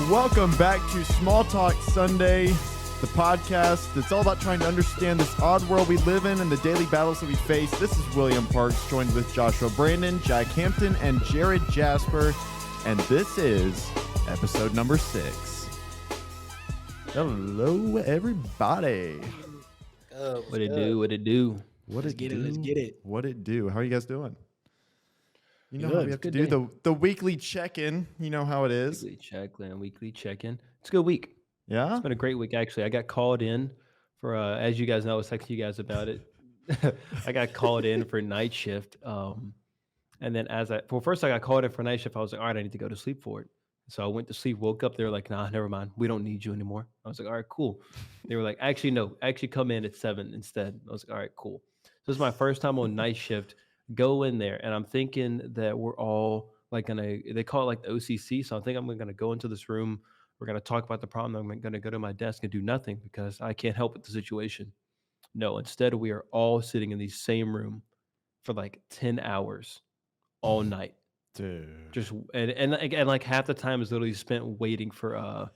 Welcome back to Small Talk Sunday, the podcast that's all about trying to understand this odd world we live in and the daily battles that we face. This is William Parks, joined with Joshua Brandon, Jack Hampton, and Jared Jasper, and this is episode number 6. Hello, everybody. What it do? What it do? Let's get it. What it do? How are you guys doing? You know Good. how we have to do the weekly check-in. You know how it is. Weekly check-in. It's a good week. Yeah? It's been a great week, actually. I got called in for, as you guys know, I was texting you guys about it. I got called in for night shift. And then first I got called in for night shift. I was like, all right, I need to go to sleep for it. So I went to sleep, woke up. They were like, nah, never mind. We don't need you anymore. I was like, all right, cool. They were like, actually, no, come in at 7 instead. I was like, all right, cool. So this is my first time on night shift. Go in there, and I'm thinking that we're all like they call it like the OCC. So I think I'm going to go into this room. We're going to talk about the problem. I'm going to go to my desk and do nothing because I can't help with the situation. No, instead we are all sitting in the same room for like 10 hours all night. Dude. Just and like half the time is literally spent waiting for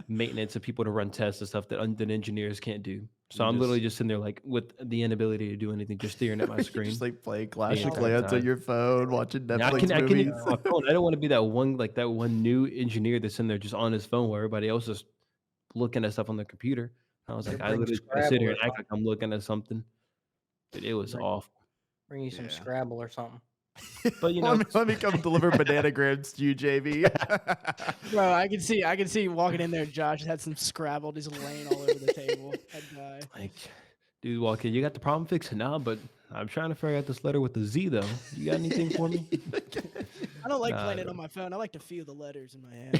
maintenance and people to run tests and stuff that engineers can't do. So I'm literally just sitting there like with the inability to do anything, just staring at my screen. Just like playing Clash of Clans on your phone, watching Netflix I movies. my phone. I don't want to be that one new engineer that's in there just on his phone while everybody else is looking at stuff on the computer. I was like, I literally sit here and act like I'm looking at something. But it was awful. Bring you some Scrabble or something. But you know, let me come deliver bananagrams to you, JV. Bro, I can see walking in there. Josh had some Scrabble just laying all over the table. That guy. Like, dude, walk in. You got the problem fixed now, but I'm trying to figure out this letter with the Z though. You got anything for me? I don't like playing it on my phone. I like to feel the letters in my hand.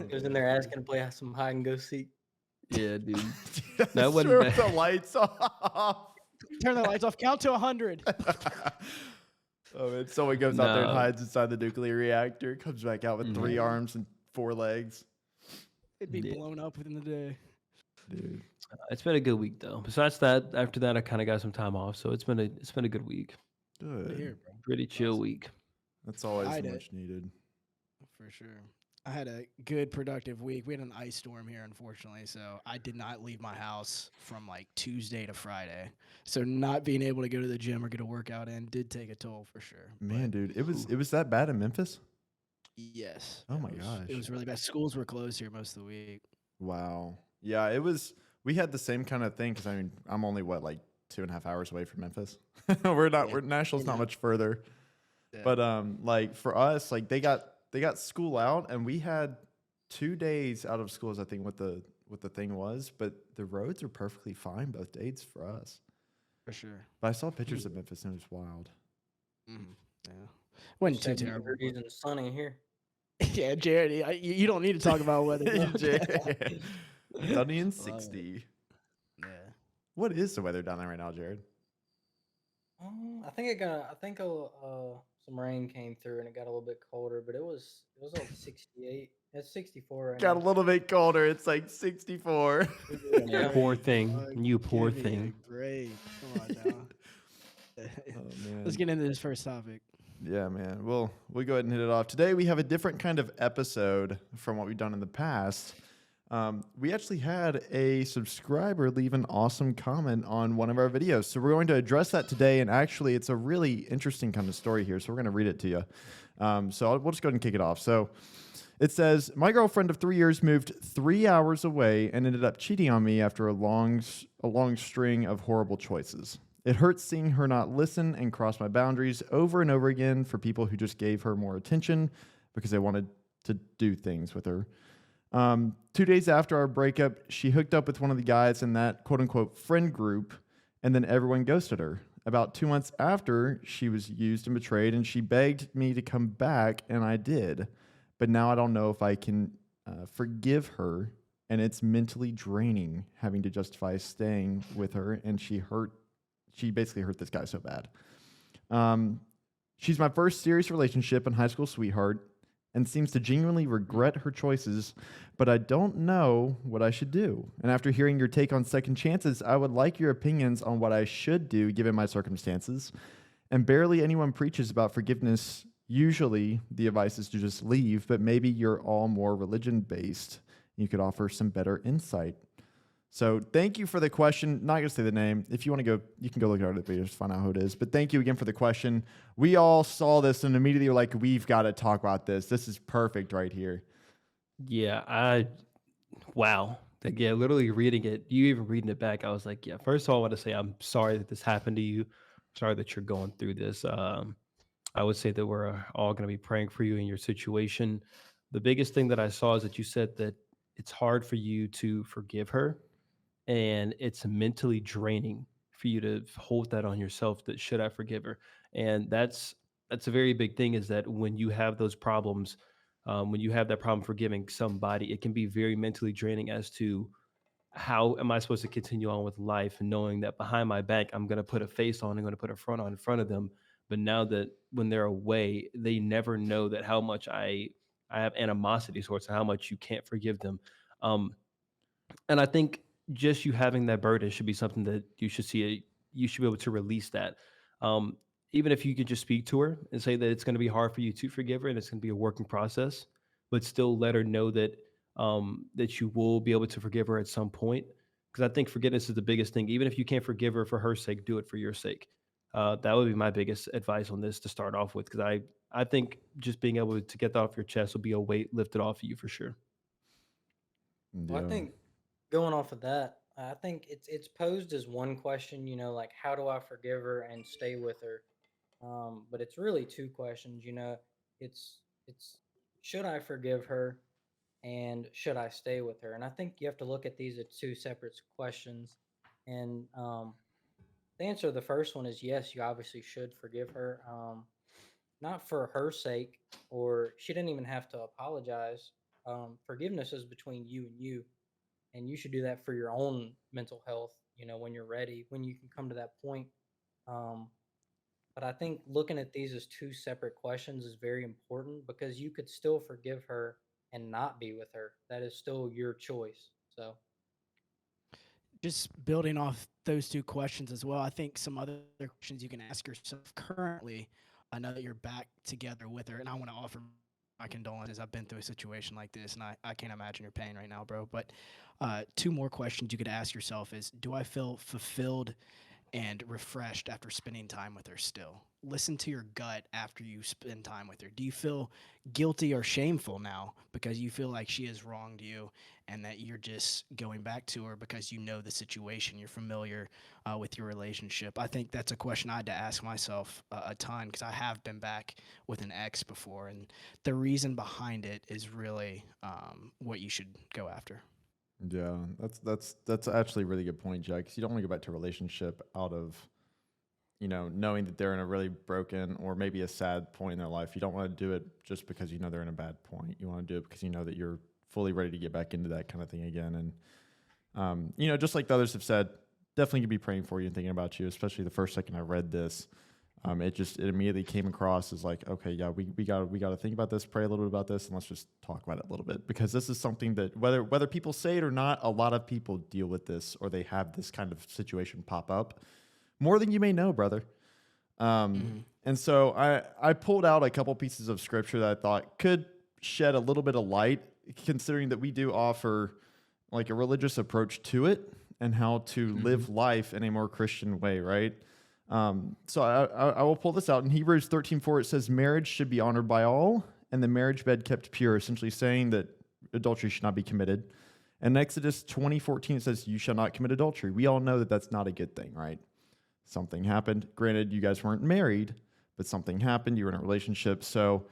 He was in there asking to play some hide and go seek. Yeah, dude. That wasn't bad. The lights off. Turn the lights off. Count to 100. Oh man, someone goes out there and hides inside the nuclear reactor, comes back out with 3 arms and 4 legs. It'd be blown up within the day. Dude. It's been a good week though. Besides that, after that I kind of got some time off, so it's been a good week. Good. Here, bro. Pretty chill week. That's always much needed. For sure. I had a good, productive week. We had an ice storm here, unfortunately, so I did not leave my house from like Tuesday to Friday. So not being able to go to the gym or get a workout in did take a toll for sure. Man, dude, it was that bad in Memphis? Yes. Oh my gosh. It was really bad. Schools were closed here most of the week. Wow. Yeah, it was. We had the same kind of thing because I mean, I'm only like 2.5 hours away from Memphis. We're Nashville's not much further. Yeah. But like for us, like they got school out, and we had 2 days out of school, as I think what the thing was. But the roads are perfectly fine both days for us. For sure. But I saw pictures of Memphis, and it was wild. Yeah. Wasn't too terrible. It's sunny here. Yeah, Jared, you don't need to talk about weather. Jared. Sunny and 60. Yeah. What is the weather down there right now, Jared? I think some rain came through and it got a little bit colder, but it was like 68. It's 64 right now. Got a little bit colder. It's like 64. Yeah. Poor thing. You poor thing. Great. Come on now. Oh, man. Let's get into this first topic. Yeah, man. We'll go ahead and hit it off. Today we have a different kind of episode from what we've done in the past. We actually had a subscriber leave an awesome comment on one of our videos. So we're going to address that today. And actually, it's a really interesting kind of story here. So we're going to read it to you. We'll just go ahead and kick it off. So it says, my girlfriend of 3 years moved 3 hours away and ended up cheating on me after a long string of horrible choices. It hurts seeing her not listen and cross my boundaries over and over again for people who just gave her more attention because they wanted to do things with her. 2 days after our breakup, she hooked up with one of the guys in that quote-unquote friend group, and then everyone ghosted her. About 2 months after, she was used and betrayed, and she begged me to come back, and I did. But now I don't know if I can forgive her, and it's mentally draining having to justify staying with her, and she basically hurt this guy so bad. She's my first serious relationship and high school sweetheart, and seems to genuinely regret her choices, but I don't know what I should do. And after hearing your take on second chances, I would like your opinions on what I should do given my circumstances. And barely anyone preaches about forgiveness Usually the advice is to just leave, but maybe you're all more religion based. You could offer some better insight. So thank you for the question. Not going to say the name. If you want to go, you can go look at our videos, find out who it is. But thank you again for the question. We all saw this and immediately were like, we've got to talk about this. This is perfect right here. Yeah, wow. Like, yeah, literally reading it, you even reading it back, I was like, yeah, first of all, I want to say I'm sorry that this happened to you. Sorry that you're going through this. I would say that we're all going to be praying for you in your situation. The biggest thing that I saw is that you said that it's hard for you to forgive her, and it's mentally draining for you to hold that on yourself, that should I forgive her? And that's a very big thing, is that when you have those problems, when you have that problem forgiving somebody, it can be very mentally draining as to how am I supposed to continue on with life, and knowing that behind my back I'm going to put a face on, I'm going to put a front on in front of them, but now that when they're away, they never know that how much I have animosity towards, how much you can't forgive them. um and I think just you having that burden should be something that you should see you should be able to release that. Um, Even if you could just speak to her and say that it's going to be hard for you to forgive her and it's going to be a working process, but still let her know that that you will be able to forgive her at some point. Because I think forgiveness is the biggest thing. Even if you can't forgive her for her sake, do it for your sake. That would be my biggest advice on this to start off with. Because I think just being able to get that off your chest will be a weight lifted off of you for sure. Well, I Yeah. think going off of that, I think it's posed as one question, like how do I forgive her and stay with her? But it's really two questions. It's should I forgive her and should I stay with her? And I think you have to look at these as two separate questions. And the answer to the first one is yes, you obviously should forgive her. Not for her sake, or she didn't even have to apologize. Forgiveness is between you and you should do that for your own mental health. When you're ready, when you can come to that point. Um, but I think looking at these as two separate questions is very important because you could still forgive her and not be with her. That is still your choice. So, Just building off those two questions as well, I think some other questions you can ask yourself currently. I know that you're back together with her, and I want to offer my condolences. I've been through a situation like this, and I can't imagine your pain right now, bro. But two more questions you could ask yourself is, do I feel fulfilled and refreshed after spending time with her still? Listen to your gut after you spend time with her. Do you feel guilty or shameful now because you feel like she has wronged you and that you're just going back to her because you know the situation, you're familiar with your relationship? I think that's a question I had to ask myself a ton because I have been back with an ex before, and the reason behind it is really what you should go after. Yeah, that's actually a really good point, Jack. 'Cause you don't want to go back to a relationship out of, knowing that they're in a really broken or maybe a sad point in their life. You don't want to do it just because you know they're in a bad point. You want to do it because you know that you're fully ready to get back into that kind of thing again. And just like the others have said, definitely gonna be praying for you and thinking about you. Especially the first second I read this, it immediately came across as like, okay, yeah, we got to think about this, pray a little bit about this, and let's just talk about it a little bit, because this is something that whether people say it or not, a lot of people deal with this, or they have this kind of situation pop up more than you may know, brother. And so I pulled out a couple pieces of scripture that I thought could shed a little bit of light, considering that we do offer like a religious approach to it and how to live life in a more Christian way, right? So I will pull this out. In Hebrews 13:4, it says, marriage should be honored by all, and the marriage bed kept pure, essentially saying that adultery should not be committed. And in Exodus 20:14, it says, you shall not commit adultery. We all know that that's not a good thing, right? Something happened. Granted, you guys weren't married, but something happened. You were in a relationship. So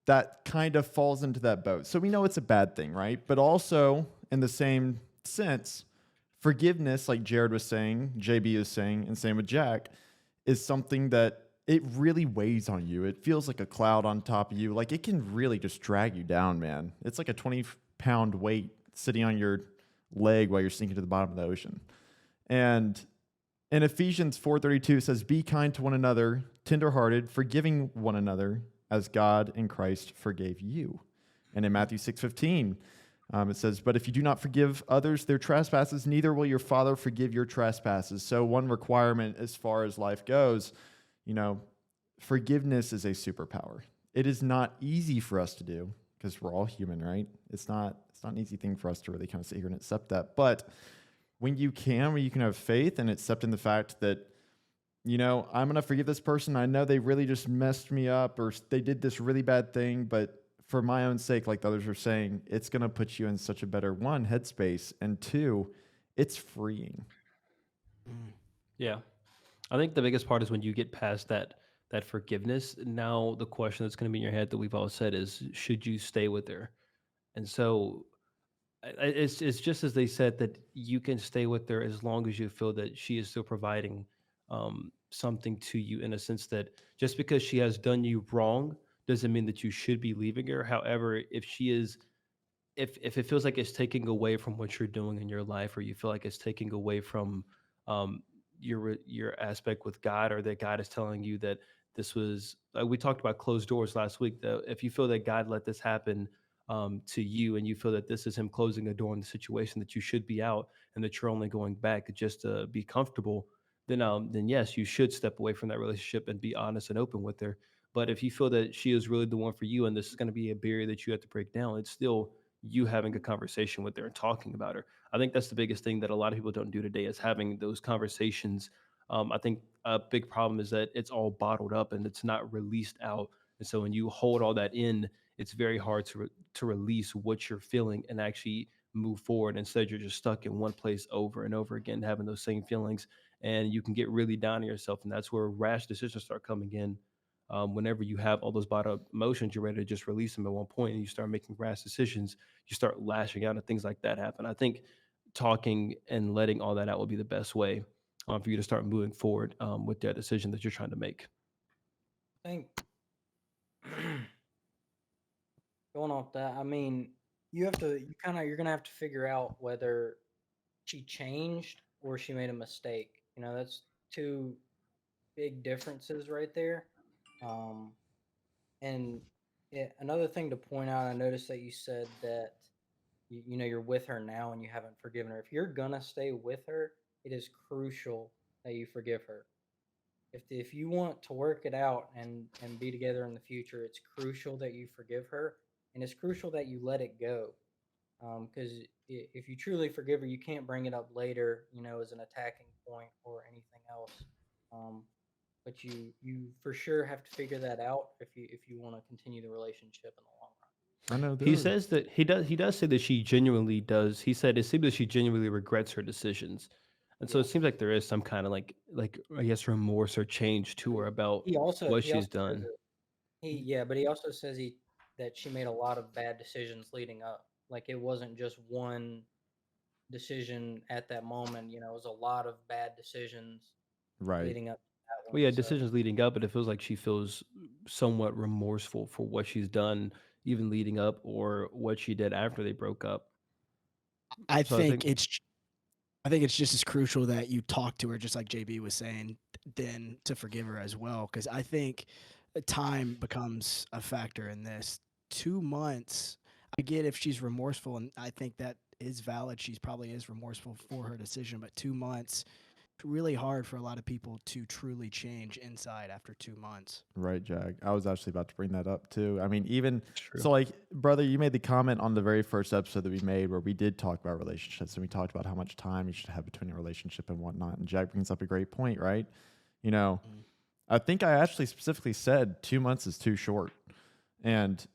that kind of falls into that boat. So we know it's a bad thing, right? But also, in the same sense, forgiveness, like Jared was saying, JB is saying, and same with Jack, is something that it really weighs on you. It feels like a cloud on top of you. Like it can really just drag you down, man. It's like a 20-pound weight sitting on your leg while you're sinking to the bottom of the ocean. And in Ephesians 4:32, it says, be kind to one another, tenderhearted, forgiving one another as God in Christ forgave you. And in Matthew 6:15, it says, but if you do not forgive others their trespasses, neither will your Father forgive your trespasses. So one requirement as far as life goes, forgiveness is a superpower. It is not easy for us to do because we're all human, right? It's not an easy thing for us to really kind of sit here and accept that. But when you can have faith and accept in the fact that, I'm going to forgive this person. I know they really just messed me up or they did this really bad thing, but for my own sake, like the others were saying, it's going to put you in such a better one, headspace, and two, it's freeing. Yeah. I think the biggest part is when you get past that forgiveness. Now the question that's going to be in your head that we've all said is, should you stay with her? And so it's just as they said that you can stay with her as long as you feel that she is still providing something to you, in a sense that just because she has done you wrong doesn't mean that you should be leaving her. However, if it feels like it's taking away from what you're doing in your life, or you feel like it's taking away from um, your aspect with God, or that God is telling you that this was, we talked about closed doors last week. That if you feel that God let this happen to you, and you feel that this is Him closing a door in the situation, that you should be out, and that you're only going back just to be comfortable, then yes, you should step away from that relationship and be honest and open with her. But if you feel that she is really the one for you, and this is going to be a barrier that you have to break down, it's still you having a conversation with her and talking about her. I think that's the biggest thing that a lot of people don't do today, is having those conversations. I think a big problem is that it's all bottled up and it's not released out. And so when you hold all that in, it's very hard to release what you're feeling and actually move forward. Instead, you're just stuck in one place over and over again, having those same feelings, and you can get really down on yourself. And that's where rash decisions start coming in. Whenever you have all those bottled up emotions, you're ready to just release them at one point, and you start making rash decisions. You start lashing out, and things like that happen. I think talking and letting all that out will be the best way for you to start moving forward with that decision that you're trying to make. I think going off that, I mean, you're gonna have to figure out whether she changed or she made a mistake. That's two big differences right there. Um, and another thing to point out, I noticed that you said that you're with her now and you haven't forgiven her. If you're gonna stay with her, it is crucial that you forgive her. If you want to work it out and be together in the future, it's crucial that you forgive her, and it's crucial that you let it go. Because if you truly forgive her, you can't bring it up later, as an attacking point or anything else. Um, but you for sure have to figure that out if you want to continue the relationship in the long run. I know He there. says that he does say that she genuinely does. He said it seems that she genuinely regrets her decisions, and so Yeah. it seems like there is some kind of like I guess remorse or change to her about what He she's also says done. that but he also says he that she made a lot of bad decisions leading up. Like, it wasn't just one decision at that moment. It was a lot of bad decisions Right. leading up to that Well, one. yeah, So decisions leading up, but it feels like she feels somewhat remorseful for what she's done, even leading up, or what she did after they broke up. I So I think think, it's I think it's just as crucial that you talk to her, just like JB was saying, than to forgive her as well. Because I think time becomes a factor in this. 2 months, I get if she's remorseful, and I think that is valid. She's probably is remorseful for her decision, but 2 months, really hard for a lot of people to truly change inside after 2 months. Right, Jag. I was actually about to bring that up too. I mean, even it's true. so, like, brother, you made the comment on the very first episode that we made where we did talk about relationships and we talked about how much time you should have between a relationship and whatnot. And Jag brings up a great point, right? You know, Mm. I think I actually specifically said 2 months is too short. And,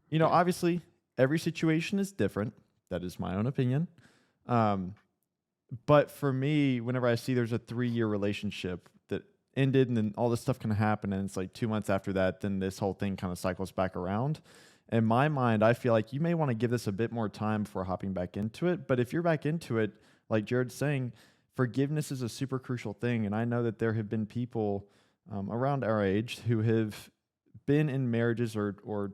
Yeah. obviously, every situation is different. That is my own opinion. Um, but for me, whenever I see there's a 3-year relationship that ended and then all this stuff can happen, and it's like 2 months after that, then this whole thing kind of cycles back around. In my mind, I feel like you may want to give this a bit more time before hopping back into it. But if you're back into it, like Jared's saying, forgiveness is a super crucial thing. And I know that there have been people around our age who have been in marriages or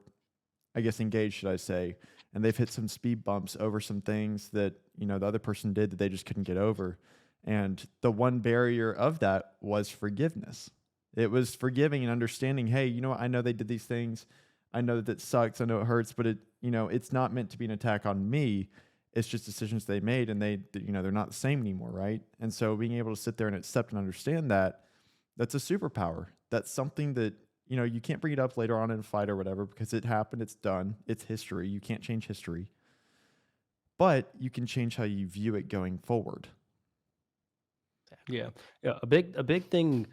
I guess engaged, should I say, and they've hit some speed bumps over some things that, the other person did that they just couldn't get over. And the one barrier of that was forgiveness. It was forgiving and understanding, hey, what? I know they did these things. I know that sucks. I know it hurts, but it's not meant to be an attack on me. It's just decisions they made and they're not the same anymore, right? And so being able to sit there and accept and understand that, that's a superpower. That's something that you know, you can't bring it up later on in a fight or whatever because it happened, it's done, it's history. You can't change history. But you can change how you view it going forward. Yeah, yeah. A big thing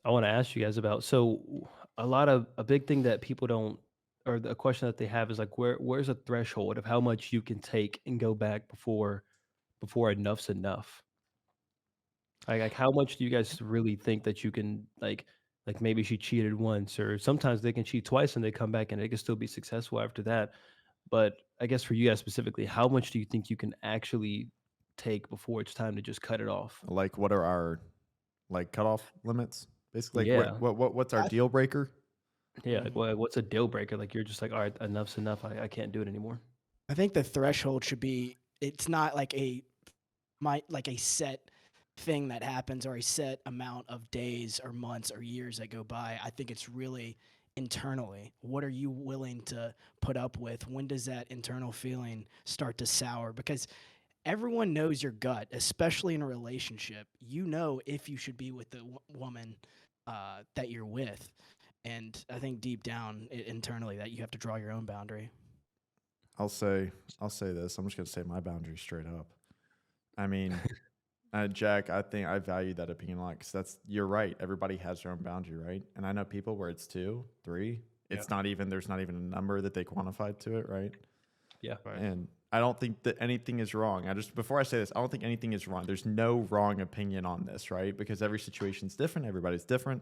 I want to ask you guys about. So a big thing that people don't, or the question that they have is like, where's a threshold of how much you can take and go back before enough's enough? Like how much do you guys really think that you can like maybe she cheated once, or sometimes they can cheat twice and they come back and they can still be successful after that. But I guess for you guys specifically, how much do you think you can actually take before it's time to just cut it off? Like, what are our like cutoff limits? Basically, like Yeah. what's our I deal breaker? Yeah, like, Mhm. what's a deal breaker? Like you're just like, all right, enough's enough. I can't do it anymore. I think the threshold should be, it's not like a set thing that happens or a set amount of days or months or years that go by. I think it's really internally. What are you willing to put up with? When does that internal feeling start to sour? Because everyone knows your gut, especially in a relationship. You know if you should be with the woman that you're with. And I think deep down internally that you have to draw your own boundary. I'll say this. I'm just gonna say my boundary straight up. I mean, Jack, I think I value that opinion a lot because you're right. Everybody has their own boundary, right? And I know people where it's 2, 3. It's not even there's not even a number that they quantified to it, right? Yeah. Right. And I don't think that anything is wrong. Before I say this, I don't think anything is wrong. There's no wrong opinion on this, right? Because every situation's different, everybody's different.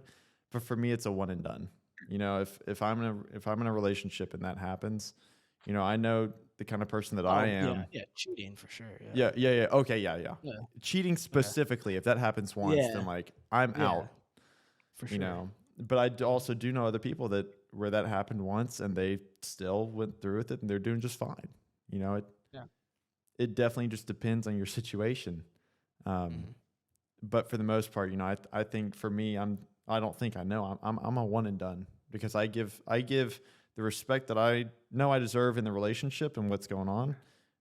But for me, it's a one and done. You know, if I'm in a relationship and that happens, you know, I know the kind of person that I am. Yeah, cheating for sure. Yeah. Yeah. Okay, yeah. Yeah. Cheating specifically, if that happens once, Yeah. then like I'm Yeah, out. for You sure. know, but also do know other people that where that happened once and they still went through with it and they're doing just fine. You know, Yeah. it definitely just depends on your situation. Mhm. But for the most part, you know, I think for me, I don't think I know. I'm a one and done because I give the respect that I know I deserve in the relationship and what's going on.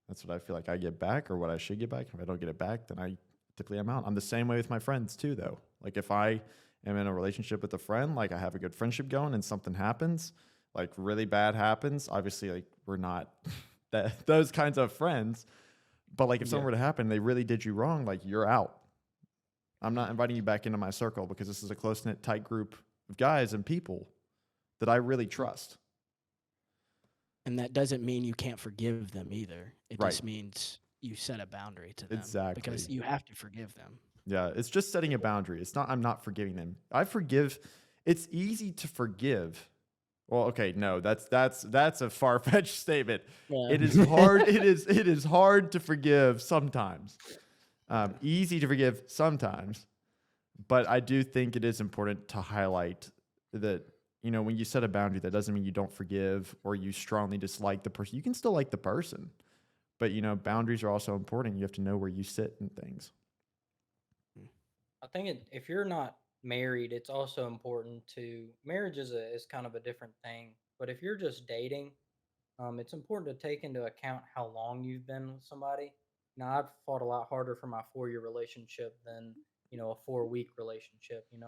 That's what I feel like I get back or what I should get back. If I don't get it back, then I typically am out. I'm the same way with my friends too, though. Like if I am in a relationship with a friend, like I have a good friendship going and something happens, like really bad happens, obviously like we're not those kinds of friends. But like if something Yeah. were to happen, they really did you wrong, like you're out. I'm not inviting you back into my circle because this is a close knit, tight group of guys and people that I really trust. And that doesn't mean you can't forgive them either. It Right. just means you set a boundary to them. Exactly. Because you have to forgive them. Yeah, it's just setting a boundary. It's not I'm not forgiving them. I forgive. It's easy to forgive. Well, okay, no, that's a far-fetched statement. Yeah. It is hard. it is hard to forgive sometimes. Easy to forgive sometimes, but I do think it is important to highlight that, you know, when you set a boundary, that doesn't mean you don't forgive or you strongly dislike the person. You can still like the person, but you know, boundaries are also important. You have to know where you sit in things. I think if you're not married, it's also important to marriage is kind of a different thing. But if you're just dating, it's important to take into account how long you've been with somebody. Now, I've fought a lot harder for my 4-year relationship than a 4-week relationship. If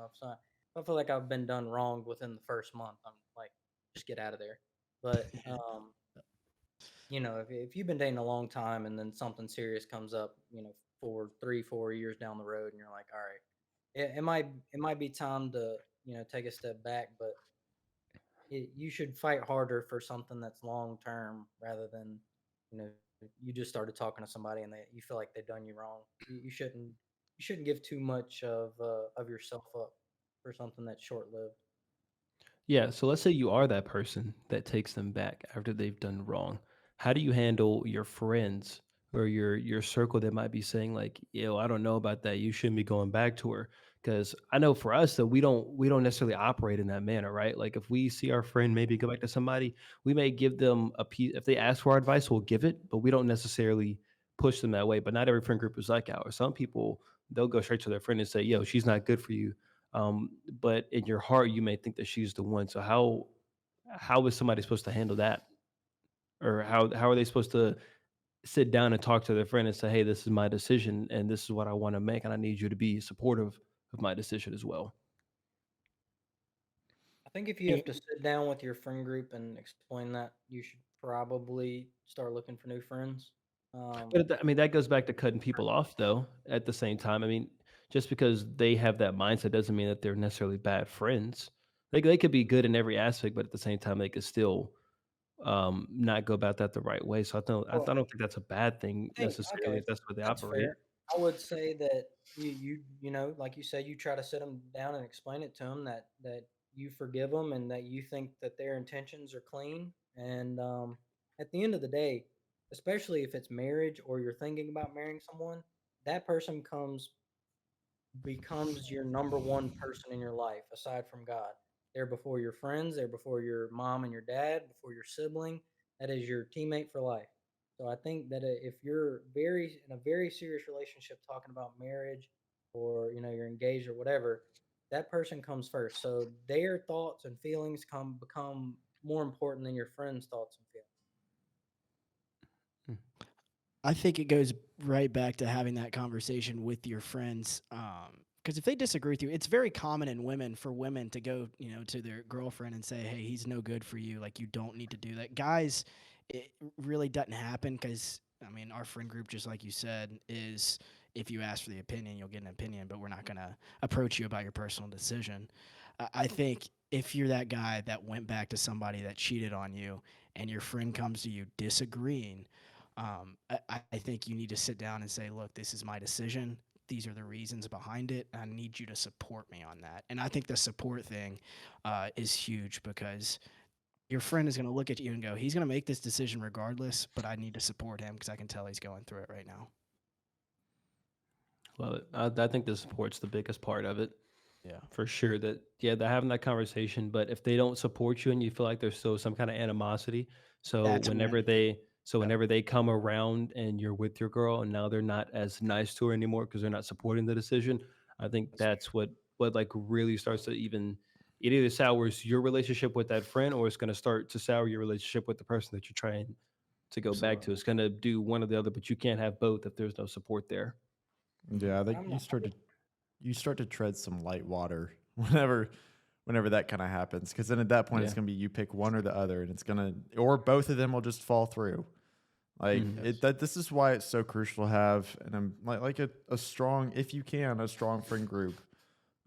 I feel like I've been done wrong within the first month, I'm like, just get out of there. But if you've been dating a long time and then something serious comes up, for 3-4 years down the road, and you're like, all right, it might be time to take a step back, but you should fight harder for something that's long term rather than you know you just started talking to somebody and you feel like they've done you wrong. You shouldn't give too much of yourself up for something that's short lived. Yeah, so let's say you are that person that takes them back after they've done wrong. How do you handle your friends or your circle that might be saying like, "Yo, I don't know about that. You shouldn't be going back to her." Because I know for us that we don't necessarily operate in that manner, right? Like if we see our friend maybe go back to somebody, we may give them a piece. If they ask for our advice, we'll give it, but we don't necessarily push them that way. But not every friend group is like ours. Some people they'll go straight to their friend and say, "Yo, she's not good for you." But in your heart, you may think that she's the one. So how is somebody supposed to handle that, or how are they supposed to sit down and talk to their friend and say, "Hey, this is my decision, and this is what I want to make, and I need you to be supportive of my decision as well." think if you have to sit down with your friend group and explain that, you should probably start looking for new friends. But Um, I mean, that goes back to cutting people off, though. At the same time, I mean, just because they have that mindset doesn't mean that they're necessarily bad friends. They could be good in every aspect, but at the same time, they could still not go about that the right way. So I well, don't think that's a bad thing I think necessarily okay, if that's where they that's operate. fair. I would say that you know, like you said, you try to sit them down and explain it to them that you forgive them and that you think that their intentions are clean. And at the end of the day, especially if it's marriage or you're thinking about marrying someone, that person comes becomes your number one person in your life aside from God. They're before your friends, they're before your mom and your dad, before your sibling. That is your teammate for life. So I think that if you're very in a very serious relationship talking about marriage or you're engaged or whatever, that person comes first. So their thoughts and feelings come become more important than your friends' thoughts and feelings. Mm. I think it goes right back to having that conversation with your friends. Because if they disagree with you, it's very common in women for women to go, to their girlfriend and say, "Hey, he's no good for you. Like, you don't need to do that." Guys, it really doesn't happen because I mean, our friend group, just like you said, is if you ask for the opinion, you'll get an opinion, but we're not gonna approach you about your personal decision. I think if you're that guy that went back to somebody that cheated on you, and your friend comes to you disagreeing, I think you need to sit down and say, look, this is my decision. These are the reasons behind it. I need you to support me on that. And I think the support thing is huge because your friend is going to look at you and go, he's going to make this decision regardless, but I need to support him because I can tell he's going through it right now. Well, I think the support's the biggest part of it. Yeah. For sure that yeah, they're having that conversation, but if they don't support you and you feel like there's still some kind of animosity, so That's whenever when, they so yep. whenever they come around and you're with your girl and now they're not as nice to her anymore because they're not supporting the decision, I think That's that's what like really starts to even it either sours your relationship with that friend or it's going to start to sour your relationship with the person that you're trying to go back to. absolutely. It's going to do one or the other, but you can't have both if there's no support there. Yeah, I And think I'm not you start to tread some light water whenever that kind of happens, because then at that point Yeah. it's gonna be you pick one or the other, and it's gonna or both of them will just fall through. Like Mhm. it Yes. that this is why it's so crucial to have and I'm like a strong, if you can, a strong friend group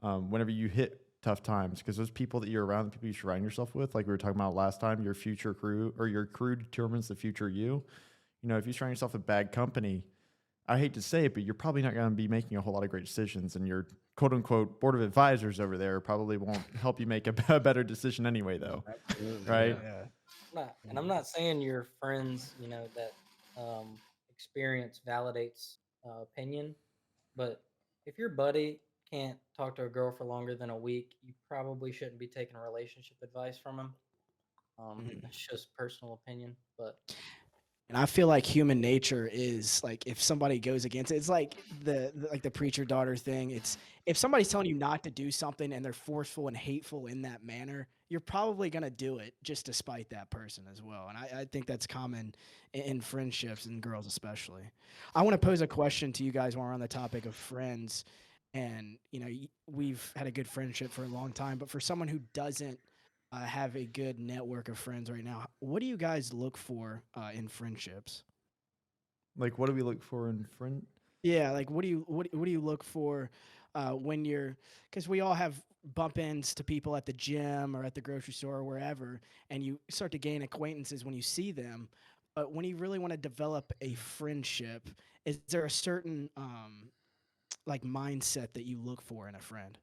whenever you hit tough times, because those people that you're around, the people you surround yourself with, like we were talking about last time, your future crew or your crew determines the future you. If you surround yourself with bad company, I hate to say it, but you're probably not going to be making a whole lot of great decisions, and your quote unquote board of advisors over there probably won't help you make a better decision anyway, though, Absolutely. right? Yeah. Yeah. not, and I'm not saying your friends, that experience validates opinion, but if your buddy can't talk to a girl for longer than a week, you probably shouldn't be taking relationship advice from him. Mhm. That's just personal opinion, but And I feel like human nature is like if somebody goes against it, it's like like the preacher daughter thing. It's if somebody's telling you not to do something and they're forceful and hateful in that manner, you're probably gonna do it just to spite that person as well. And I think that's common in friendships and girls especially. I want to pose a question to you guys while we're on the topic of friends. And we've had a good friendship for a long time, but for someone who doesn't have a good network of friends right now. What do you guys look for in friendships? Like, what do we look for in friend? Yeah, like what do you look for when you're because we all have bump ins to people at the gym or at the grocery store or wherever, and you start to gain acquaintances when you see them. But when you really want to develop a friendship, is there a certain like mindset that you look for in a friend?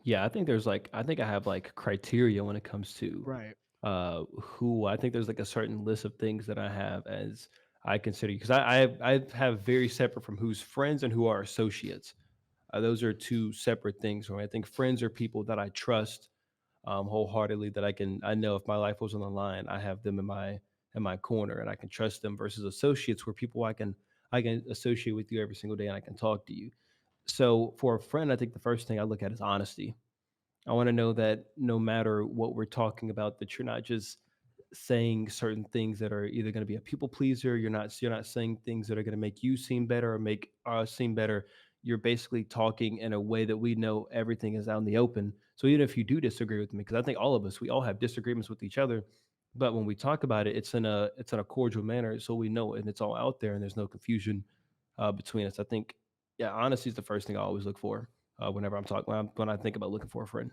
Yeah, I think I have like criteria when it comes to Right. who I think there's like a certain list of things that I have as I consider because I have very separate from who's friends and who are associates. Those are two separate things. Right? I think friends are people that I trust wholeheartedly that I know if my life was on the line, I have them in my corner and I can trust them versus associates where people I can associate with you every single day and I can talk to you. So for a friend, I think the first thing I look at is honesty. I want to know that no matter what we're talking about, that you're not just saying certain things that are either going to be a people pleaser. You're not saying things that are going to make you seem better or make us seem better. you're basically talking in a way that we know everything is out in the open. So even if you do disagree with me, because I think all of us, we all have disagreements with each other, but when we talk about it, it's in a cordial manner, so we know it, and it's all out there, and there's no confusion between us. I think, yeah, honesty is the first thing I always look for whenever I'm talking when I think about looking for a friend.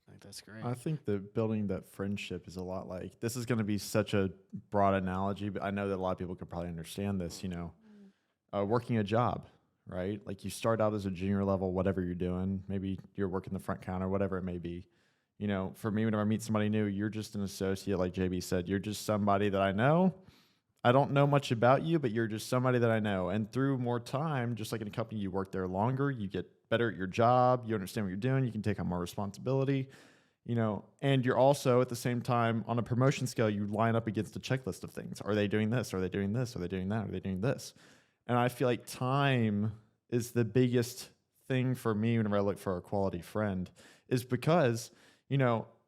I think that's great. I think that building that friendship is a lot like this is going to be such a broad analogy, but I know that a lot of people could probably understand this. Working a job, right? Like you start out as a junior level, whatever you're doing. Maybe you're working the front counter, whatever it may be. For me, whenever I meet somebody new, you're just an associate, like JB said. You're just somebody that I know. I don't know much about you, but you're just somebody that I know. And through more time, just like in a company, you work there longer, you get better at your job, you understand what you're doing, you can take on more responsibility, and you're also at the same time on a promotion scale, you line up against a checklist of things. Are they doing this? Are they doing this? Are they doing that? Are they doing this? And I feel like time is the biggest thing for me whenever I look for a quality friend, is because,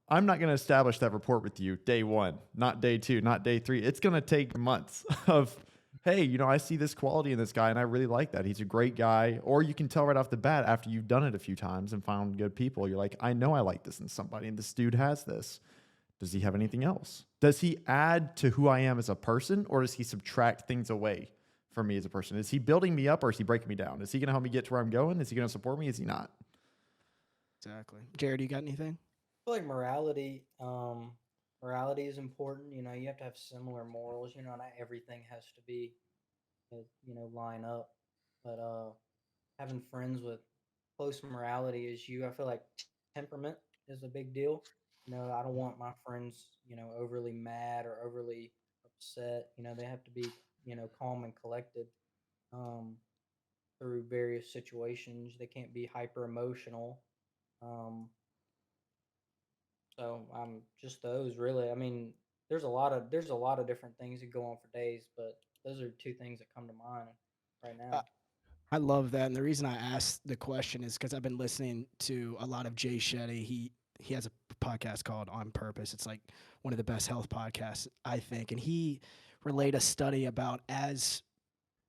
I'm not going to establish that rapport with you day one, not day two, not day three. It's going to take months of, hey, I see this quality in this guy and I really like that. He's a great guy. Or you can tell right off the bat after you've done it a few times and found good people. You're like, I know I like this in somebody and this dude has this. Does he have anything else? Does he add to who I am as a person, or does he subtract things away from me as a person? Is he building me up or is he breaking me down? Is he going to help me get to where I'm going? Is he going to support me? Is he not? Exactly. Jared, you got anything? I feel like morality is important. You have to have similar morals. Not everything has to be, line up. But having friends with close morality as you, I feel like temperament is a big deal. I don't want my friends, overly mad or overly upset. They have to be, calm and collected through various situations. They can't be hyper emotional. Um, So just those really. I mean, there's a lot of different things that go on for days, but those are two things that come to mind right Uh, now. I love that, and the reason I asked the question is because I've been listening to a lot of Jay Shetty. He has a podcast called On Purpose. It's like one of the best health podcasts, I think, and he relayed a study about as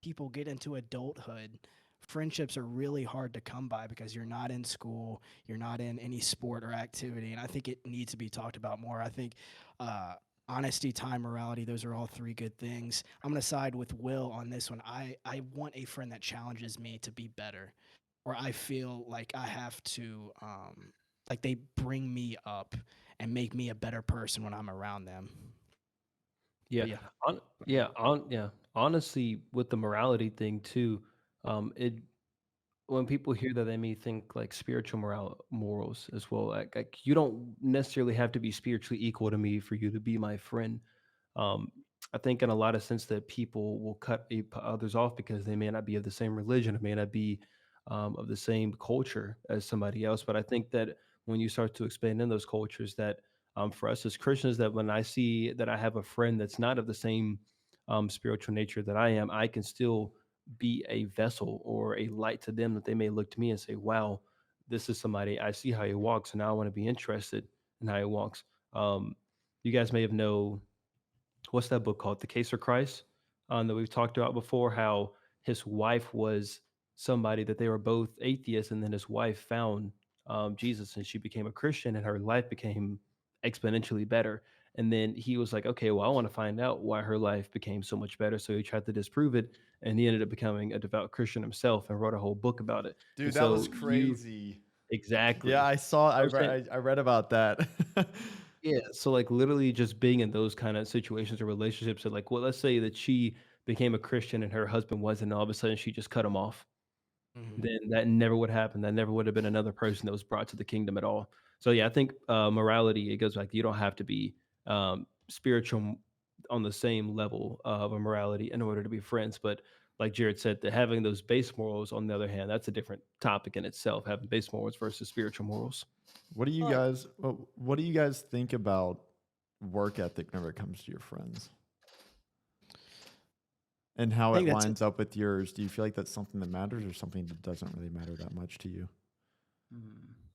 people get into adulthood, friendships are really hard to come by because you're not in school, you're not in any sport or activity, and I think it needs to be talked about more. I think uh, honesty, time, morality, those are all three good things. I'm going to side with Will on this one. I want a friend that challenges me to be better, or I feel like I have to, like they bring me up and make me a better person when I'm around them. Yeah, Yeah. yeah. Honestly, with the morality thing too, it when people hear that, they may think like spiritual morals as well. Like you don't necessarily have to be spiritually equal to me for you to be my friend. Um, I think in a lot of sense that people will cut others off because they may not be of the same religion, or may not be of the same culture as somebody else. But I think that when you start to expand in those cultures, that for us as Christians, that when I see that I have a friend that's not of the same spiritual nature that I am, I can still be a vessel or a light to them, that they may look to me and say, wow, this is somebody, I see how he walks, and now I want to be interested in how he walks. Um, you guys may have know, what's that book called? The Case for Christ, that we've talked about before, how his wife was somebody that they were both atheists, and then his wife found Jesus and she became a Christian and her life became exponentially better. And then he was like, okay, well, I want to find out why her life became so much better. So he tried to disprove it, and he ended up becoming a devout Christian himself and wrote a whole book about it. Dude, And that was so you crazy. exactly. Yeah, I saw. I'm saying, I read about that. yeah, so like literally just being in those kind of situations or relationships, and like, well, let's say that she became a Christian and her husband wasn't, and all of a sudden she just cut him off. Mhm. Then that never would happen. That never would have been another person that was brought to the kingdom at all. So yeah, I think morality, it goes like you don't have to be spiritual on the same level of a morality in order to be friends. But like Jared said, that having those base morals, on the other hand, that's a different topic in itself. Having base morals versus spiritual morals. What do you Like, guys what do you guys think about work ethic whenever it comes to your friends? And how I it think that's lines up with yours? Do you feel like that's something that matters or something that doesn't really matter that much to you?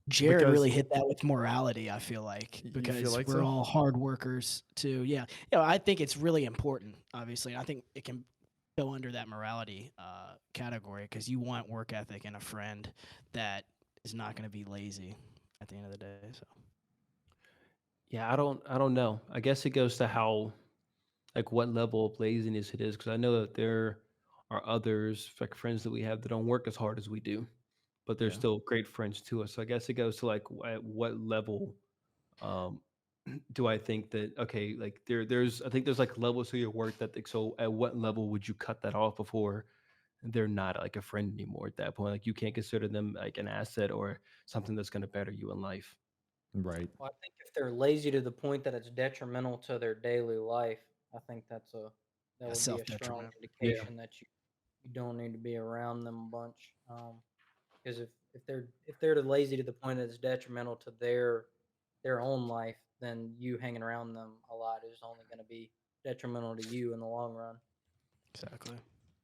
Jared Because really hit that with morality, I feel like, you feel because like we're so? all hard workers too. Yeah. I think it's really important, obviously. I think it can go under that morality category because you want work ethic and a friend that is not going to be lazy at the end of the day. So Yeah, I don't know. I guess it goes to how, like, what level of laziness it is, because I know that there are others, like friends that we have that don't work as hard as we do, but they're Yeah. still great friends to us. So I guess it goes to like at what level um do I think that, okay, like there's I think there's like levels to your work ethic. So at what level would you cut that off before they're not like a friend anymore at that point? Like you can't consider them like an asset or something that's going to better you in life. Right. Well, I think if they're lazy to the point that it's detrimental to their daily life, I think that would be self a strong detriment. Yeah. indication that you don't need to be around them a bunch. Because if they're lazy to the point that it's detrimental to their own life, then you hanging around them a lot is only going to be detrimental to you in the long run. Exactly.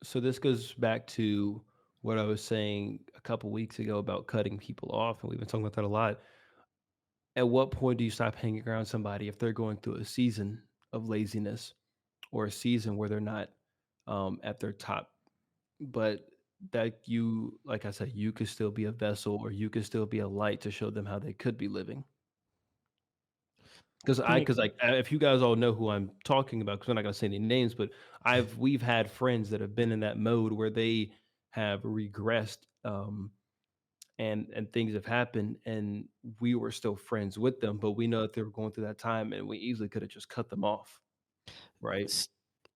So this goes back to what I was saying a couple weeks ago about cutting people off, and we've been talking about that a lot. At what point do you stop hanging around somebody if they're going through a season of laziness or a season where they're not at their top? But that you, like I said, you could still be a vessel or you could still be a light to show them how they could be living. Because like if you guys all know who I'm talking about, because I'm not gonna say any names, but we've had friends that have been in that mode where they have regressed, and things have happened, and we were still friends with them, but we know that they were going through that time, and we easily could have just cut them off, right? s-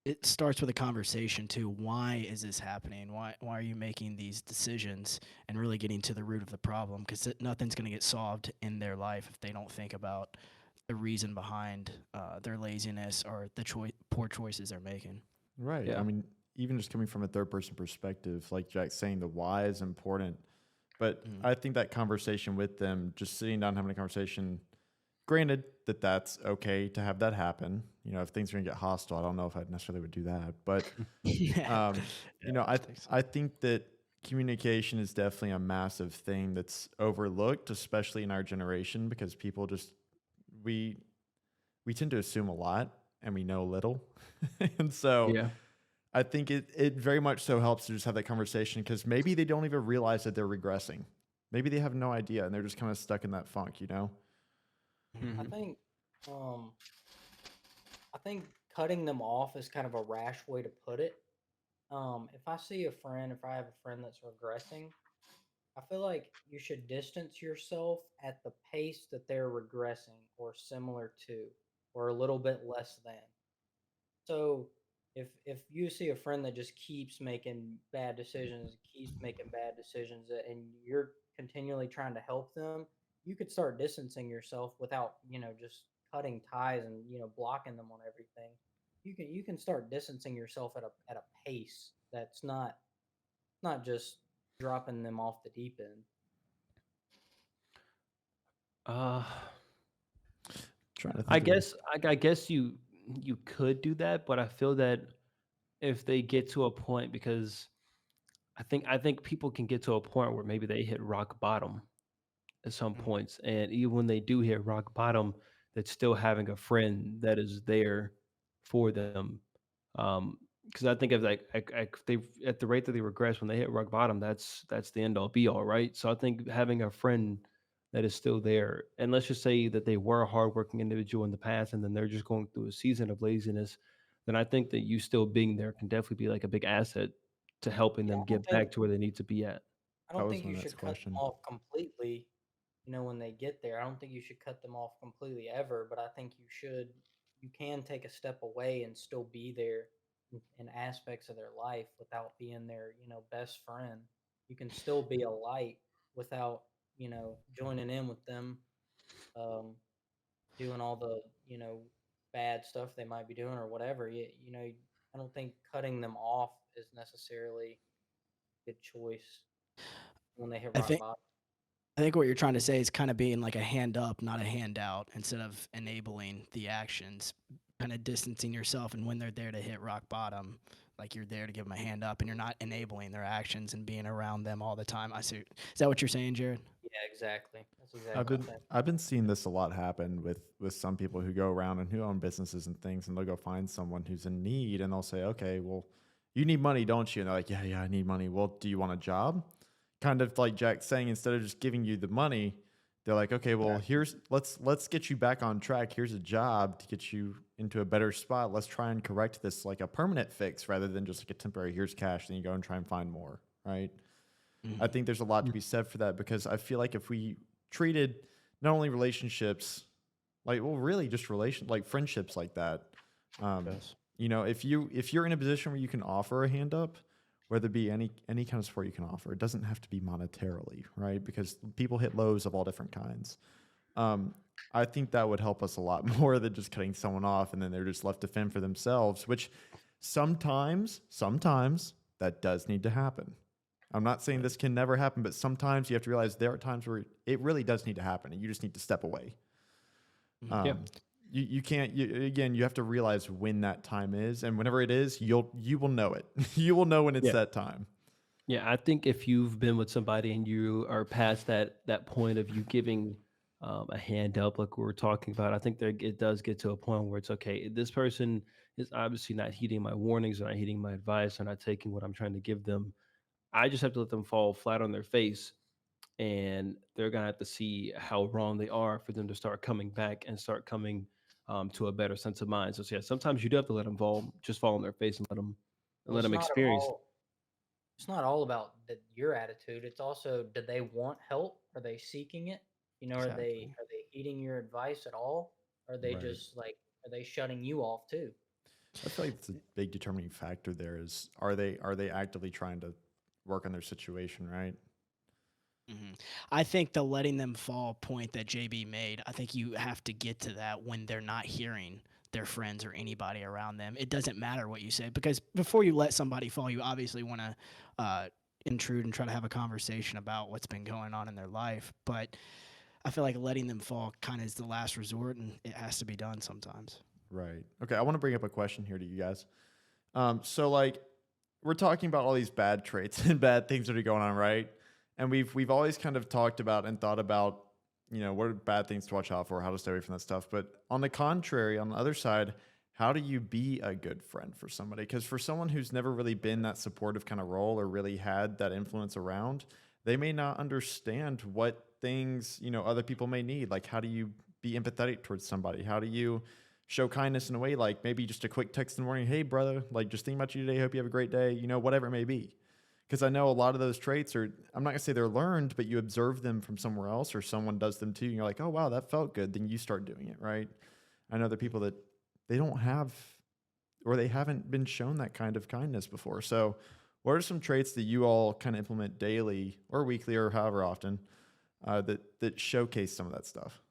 it starts with a conversation too. Why is this happening? Why are you making these decisions and really getting to the root of the problem? Because nothing's going to get solved in their life if they don't think about the reason behind their laziness or the poor choices they're making. Right. I Yeah. mean, even just coming from a third person perspective, like Jack's saying, the why is important. But Mm. I think that conversation with them, just sitting down having a conversation, granted that that's okay to have that happen. If things are gonna get hostile, I don't know if I necessarily would do that. But Yeah. um, Yeah, I I think so. I think that communication is definitely a massive thing that's overlooked, especially in our generation, because people just we we tend to assume a lot and we know little, and so Yeah. I think it very much so helps to just have that conversation because maybe they don't even realize that they're regressing. Maybe they have no idea and they're just kind of stuck in that funk. I Mhm. think um, I think cutting them off is kind of a rash way to put it. If I have a friend that's regressing, I feel like you should distance yourself at the pace that they're regressing or similar to, or a little bit less than. So if you see a friend that just keeps making bad decisions, and you're continually trying to help them, you could start distancing yourself without, just cutting ties and, blocking them on everything. You can start distancing yourself at a pace that's not just dropping them off the deep end. Uh, Trying to I think of guess I guess you could do that, but I feel that if they get to a point, because I think people can get to a point where maybe they hit rock bottom at some Mhm. points, and even when they do hit rock bottom, that's still having a friend that is there for them. Because I think of like they, at the rate that they regress when they hit rock bottom, that's the end all be all, right? So I think having a friend that is still there, and let's just say that they were a hardworking individual in the past, and then they're just going through a season of laziness, then I think that you still being there can definitely be like a big asset to helping Yeah, them get back to where they need to be at. I that don't was think my you next should cut them question. off completely, when they get there. I don't think you should cut them off completely ever, but I think you can take a step away and still be there in aspects of their life without being their, best friend. You can still be a light without, joining in with them, um, doing all the, bad stuff they might be doing or whatever. I don't think cutting them off is necessarily a good choice when they hit I rock think bottom. I think what you're trying to say is kind of being like a hand up, not a handout, instead of enabling the actions, kind of distancing yourself. And when they're there to hit rock bottom, like you're there to give them a hand up, and you're not enabling their actions and being around them all the time. I see. Is that what you're saying, Jared? Yeah, exactly. That's I've exactly what I'm been saying. I've been seeing this a lot happen with some people who go around and who own businesses and things, and they'll go find someone who's in need, and they'll say, okay, well, you need money, don't you? And they're like, yeah, I need money. Well, do you want a job? Kind of like Jack's saying, instead of just giving you the money, they're like, okay, well, here's let's get you back on track. Here's a job to get you into a better spot. Let's try and correct this like a permanent fix rather than just like a temporary. Here's cash, then you go and try and find more. Right. I think there's a lot to be said for that, because I feel like if we treated not only relationships like, well, really just like friendships like that. You know, if you're in a position where you can offer a hand up, whether it be any kind of support you can offer, it doesn't have to be monetarily, right? Because people hit lows of all different kinds. I think that would help us a lot more than just cutting someone off and then they're just left to fend for themselves, which sometimes that does need to happen. I'm not saying this can never happen, but sometimes you have to realize there are times where it really does need to happen and you just need to step away. Yeah. You can't, again, you have to realize when that time is, and whenever it is, you will know it. You will know when it's that time. Yeah, I think if you've been with somebody and you are past that point of you giving a hand up, like we were talking about, I think it does get to a point where it's okay. This person is obviously not heeding my warnings, or not heeding my advice, or not taking what I'm trying to give them. I just have to let them fall flat on their face, and they're gonna have to see how wrong they are for them to start coming back and start coming to a better sense of mind. So yeah, sometimes you do have to let them fall on their face and Well, let them experience. it's not all about your attitude. It's also, do they want help? Are they seeking it? You know, Exactly. are they heeding your advice at all? Are they Right. just like, are they shutting you off too? I feel like it's a big determining factor there is, are they actively trying to work on their situation, right? I think the letting them fall point that JB made, I think you have to get to that when they're not hearing their friends or anybody around them. It doesn't matter what you say, because before you let somebody fall, you obviously want to intrude and try to have a conversation about what's been going on in their life. But I feel like letting them fall kind of is the last resort, and it has to be done sometimes. Right. Okay, I want to bring up a question here to you guys. So like, we're talking about all these bad traits and bad things that are going on, right? And we've always kind of talked about and thought about, you know, what are bad things to watch out for, how to stay away from that stuff. But on the contrary, on the other side, how do you be a good friend for somebody? Because for someone who's never really been that supportive kind of role or really had that influence around, they may not understand what things, you know, other people may need. Like, how do you be empathetic towards somebody? How do you show kindness in a way, like maybe just a quick text in the morning, hey brother, like just thinking about you today, hope you have a great day, you know, whatever it may be. Because I know a lot of those traits are, I'm not gonna say they're learned, but you observe them from somewhere else or someone does them too, and you're like, oh wow, that felt good, then you start doing it, right? I know there are people that they don't have, or they haven't been shown that kind of kindness before. So what are some traits that you all kind of implement daily or weekly or however often that showcase some of that stuff?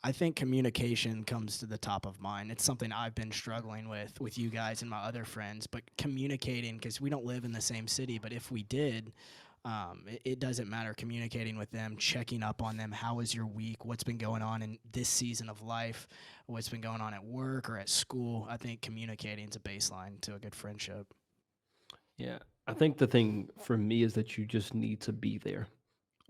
I think communication comes to the top of mind. It's something I've been struggling with you guys and my other friends, but communicating, because we don't live in the same city, but if we did, it doesn't matter. Communicating with them, checking up on them. How was your week? What's been going on in this season of life? What's been going on at work or at school? I think communicating is a baseline to a good friendship. Yeah, I think the thing for me is that you just need to be there.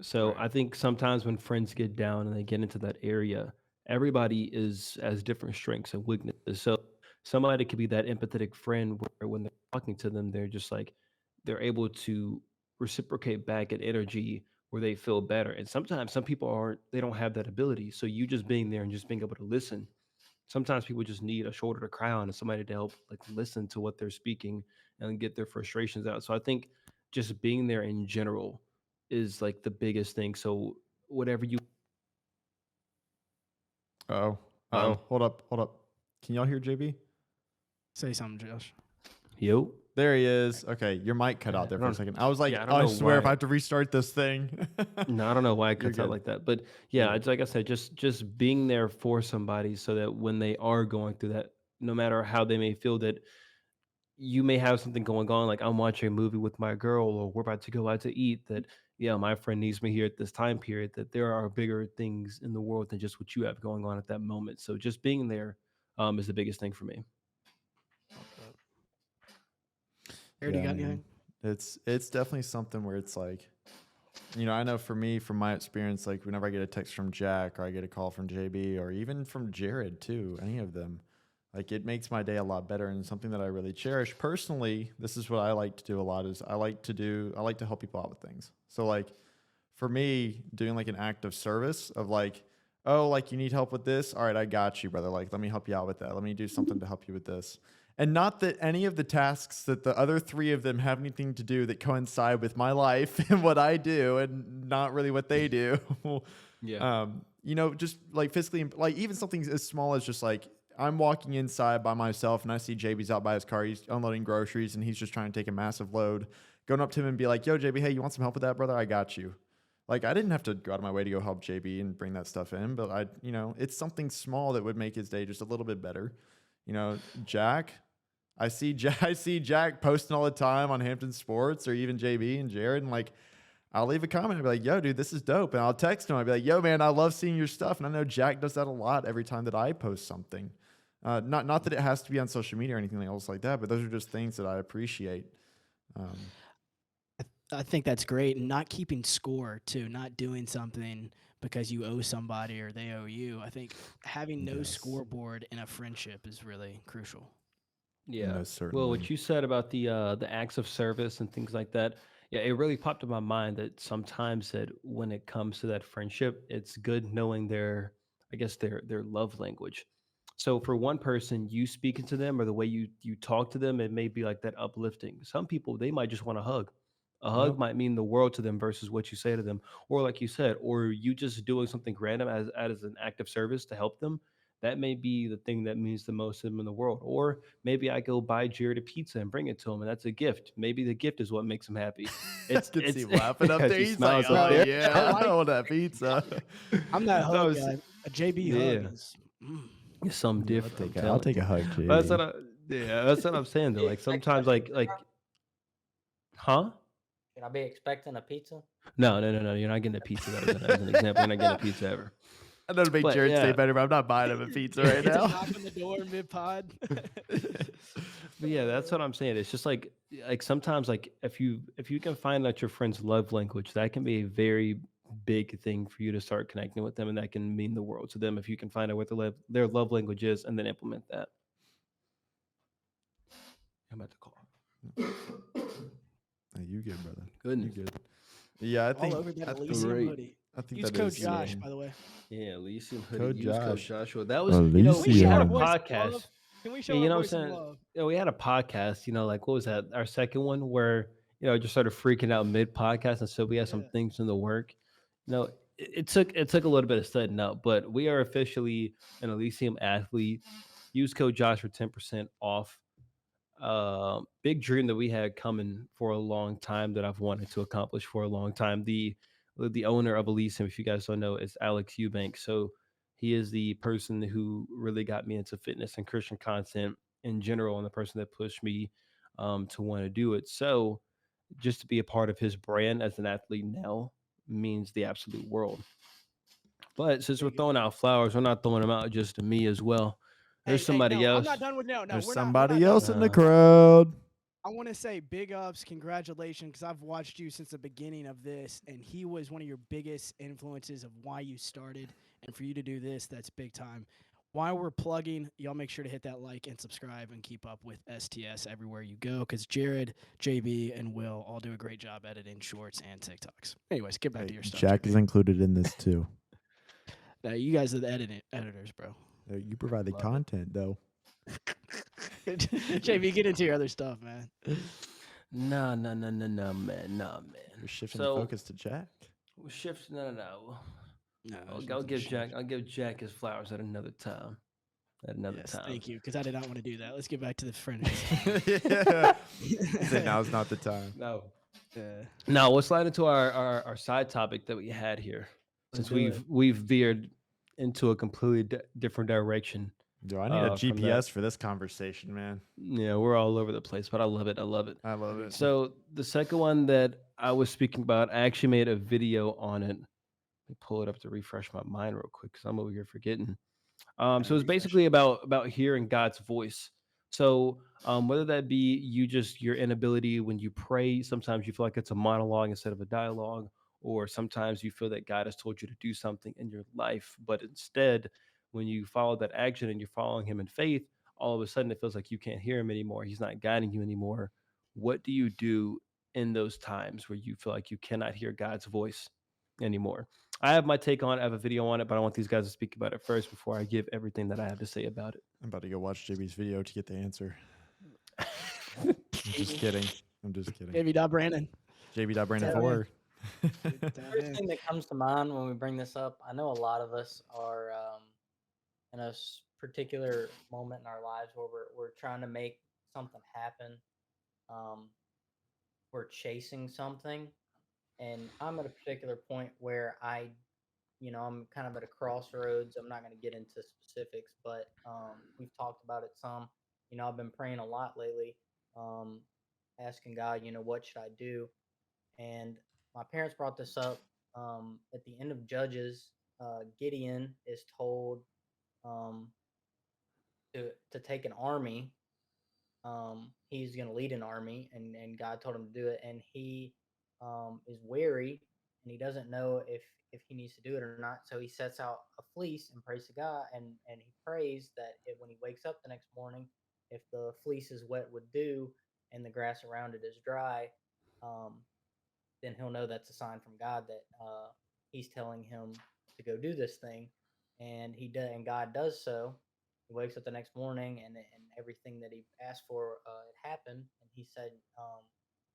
So Right. I think sometimes when friends get down and they get into that area, everybody is has different strengths and weaknesses. So somebody could be that empathetic friend where when they're talking to them, they're just like they're able to reciprocate back an energy where they feel better. And sometimes some people aren't, they don't have that ability. So you just being there and just being able to listen. Sometimes people just need a shoulder to cry on and somebody to help like listen to what they're speaking and get their frustrations out. So I think just being there in general is like the biggest thing. So whatever you Oh, hold up. Can y'all hear JB? Say something, Josh. yo. There he is. Okay, your mic cut out there I for a don't- second. I was like, yeah, I oh, don't I know swear if I why. have to restart this thing. No, I don't know why it You're cuts out good. like that. But You're yeah, good. it's like I said, just being there for somebody so that when they are going through that, no matter how they may feel that you may have something going on, like I'm watching a movie with my girl or we're about to go out to eat, that yeah, my friend needs me here at this time period, that there are bigger things in the world than just what you have going on at that moment. So just being there is the biggest thing for me. Aaron, Yeah, you got man. anything? It's definitely something where it's like, you know, I know for me, from my experience, like whenever I get a text from Jack or I get a call from JB or even from Jared too, any of them, Like it makes my day a lot better and something that I really cherish. Personally, this is what I like to do a lot is I like to help people out with things. So like for me, doing like an act of service of like, oh, like you need help with this. All right, I got you, brother. Like, let me help you out with that. Let me do something to help you with this. And not that any of the tasks that the other three of them have anything to do that coincide with my life and what I do and not really what they do. Yeah. Just like physically, like even something as small as just like I'm walking inside by myself and I see JB's out by his car. He's unloading groceries and he's just trying to take a massive load. Going up to him and be like, yo, JB, hey, you want some help with that, brother? I got you. Like I didn't have to go out of my way to go help JB and bring that stuff in, but it's something small that would make his day just a little bit better. Jack, I see Jack posting all the time on Hampton Sports or even JB and Jared, and like I'll leave a comment and be like, yo, dude, this is dope. And I'll text him. I'll be like, yo, man, I love seeing your stuff. And I know Jack does that a lot every time that I post something. Not that it has to be on social media or anything else like that, but those are just things that I appreciate. I think that's great. And not keeping score too, not doing something because you owe somebody or they owe you. I think having no Yes. scoreboard in a friendship is really crucial. Yeah. No, Well, certainly. what you said about the acts of service and things like that, yeah, it really popped in my mind that sometimes that when it comes to that friendship, it's good knowing their love language. So for one person, you speaking to them or the way you talk to them, it may be like that uplifting. Some people they might just want a hug. A hug Yep. might mean the world to them versus what you say to them, or like you said, or you just doing something random as an act of service to help them. That may be the thing that means the most to them in the world. Or maybe I go buy Jared a pizza and bring it to him, and that's a gift. Maybe the gift is what makes him happy. I can see him laughing up as there. he He's like, smiles up oh, there. yeah, I I want that pizza. I'm that So hug it's- guy. A JB Yeah. hug is. It's something different. I'll take a hug, JB. That's what that's what I'm saying though. Like sometimes huh? Should I be expecting a pizza? No. You're not getting a pizza. That was as an example. You're not getting a pizza ever. I know to make But, Jared yeah. say better, but I'm not buying him a pizza right It's a now. knock on the door mid pod. But yeah, that's what I'm saying. It's just like sometimes like if you can find out your friend's love language, that can be a very big thing for you to start connecting with them, and that can mean the world to them if you can find out what their love language is and then implement that. I'm about to call. Hey, you good, brother? Goodness. You good? Yeah, I think. All over that I think, Elysium great. hoodie. I think Use that code is, Josh, by the way. Yeah, Elysium Code hoodie. Use code Josh. Joshua. That was we had a Elysium. podcast. Can we show Yeah, you our know what voice I'm some saying? love? Yeah, we had a podcast, like what was that? Our second one where, I just started freaking out mid podcast. And so we had some Yeah. things in the work. It took a little bit of setting up, but we are officially an Elysium athlete. Use code Josh for 10% off. Big dream that we had coming for a long time that I've wanted to accomplish for a long time. The owner of Elysium, if you guys don't know, is Alex Eubank. So he is the person who really got me into fitness and Christian content in general, and the person that pushed me to want to do it. So just to be a part of his brand as an athlete now means the absolute world. But since we're throwing out flowers, we're not throwing them out just to me as well. There's somebody no, else. I'm not done with no. There's we're somebody not done. else in the Uh, crowd. I want to say big ups, congratulations, because I've watched you since the beginning of this, and he was one of your biggest influences of why you started. And for you to do this, that's big time. While we're plugging, y'all make sure to hit that like and subscribe and keep up with STS everywhere you go, because Jared, JB, and Will all do a great job editing shorts and TikToks. Anyways, get back to your stuff. Jack JB. is included in this too. You guys are the editors, bro. You provide the Love it. content, though. JB, get into your other stuff, man. No, man. You're shifting So- the focus to Jack. We'll shift. No. No, I'll give Jack his flowers at another time. At another Yes, time. thank you, because I did not want to do that. Let's get back to the friend. Yeah. He said now's not the time. No. Yeah. Now we'll slide into our side topic that we had here, since do it. we've veered into a completely different direction. Yo, I need a from that. GPS for this conversation, man. Yeah, we're all over the place, but I love it. I love it. So the second one that I was speaking about, I actually made a video on it. Let me pull it up to refresh my mind real quick because I'm over here forgetting. So it's basically about hearing God's voice. So whether that be your inability when you pray, sometimes you feel like it's a monologue instead of a dialogue, or sometimes you feel that God has told you to do something in your life, but instead, when you follow that action and you're following Him in faith, all of a sudden it feels like you can't hear him anymore. He's not guiding you anymore. What do you do in those times where you feel like you cannot hear God's voice anymore? I have my take on it. I have a video on it, but I want these guys to speak about it first before I give everything that I have to say about it. I'm about to go watch JB's video to get the answer. I'm just kidding. I'm just kidding. Maybe Brandon. JB.Brandon Dive in. 4. Dive First in. thing that comes to mind when we bring this up, I know a lot of us are in a particular moment in our lives where we're trying to make something happen. Um, we're chasing something, and I'm at a particular point where I'm kind of at a crossroads. I'm not going to get into specifics, but we've talked about it some. I've been praying a lot lately, um, asking God, what should I do? And my parents brought this up at the end of Judges. Gideon is told um, to take an army. He's going to lead an army, and God told him to do it. And he is wary, and he doesn't know if he needs to do it or not. So he sets out a fleece and prays to God, and he prays that when he wakes up the next morning, if the fleece is wet with dew and the grass around it is dry, um, then he'll know that's a sign from God that he's telling him to go do this thing, and he does, and God does so. He wakes up the next morning, and everything that he asked for it happened, and he said,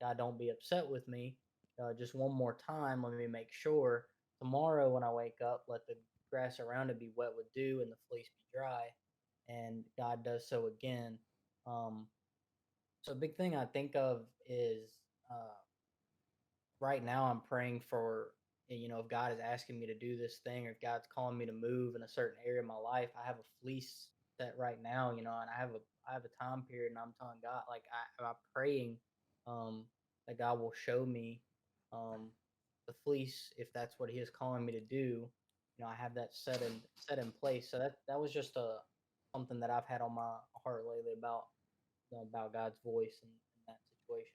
"God, don't be upset with me. Just one more time, let me make sure. Tomorrow, when I wake up, let the grass around it be wet with dew and the fleece be dry." And God does so again. Um, so a big thing I think of is uh, right now I'm praying for, if God is asking me to do this thing, or if God's calling me to move in a certain area of my life. I have a fleece set right now, and I have a time period, and I'm telling God, like, I'm praying um that God will show me um the fleece if that's what he is calling me to do. I have that set in place. So that was just a something that I've had on my heart lately about God's voice in that situation.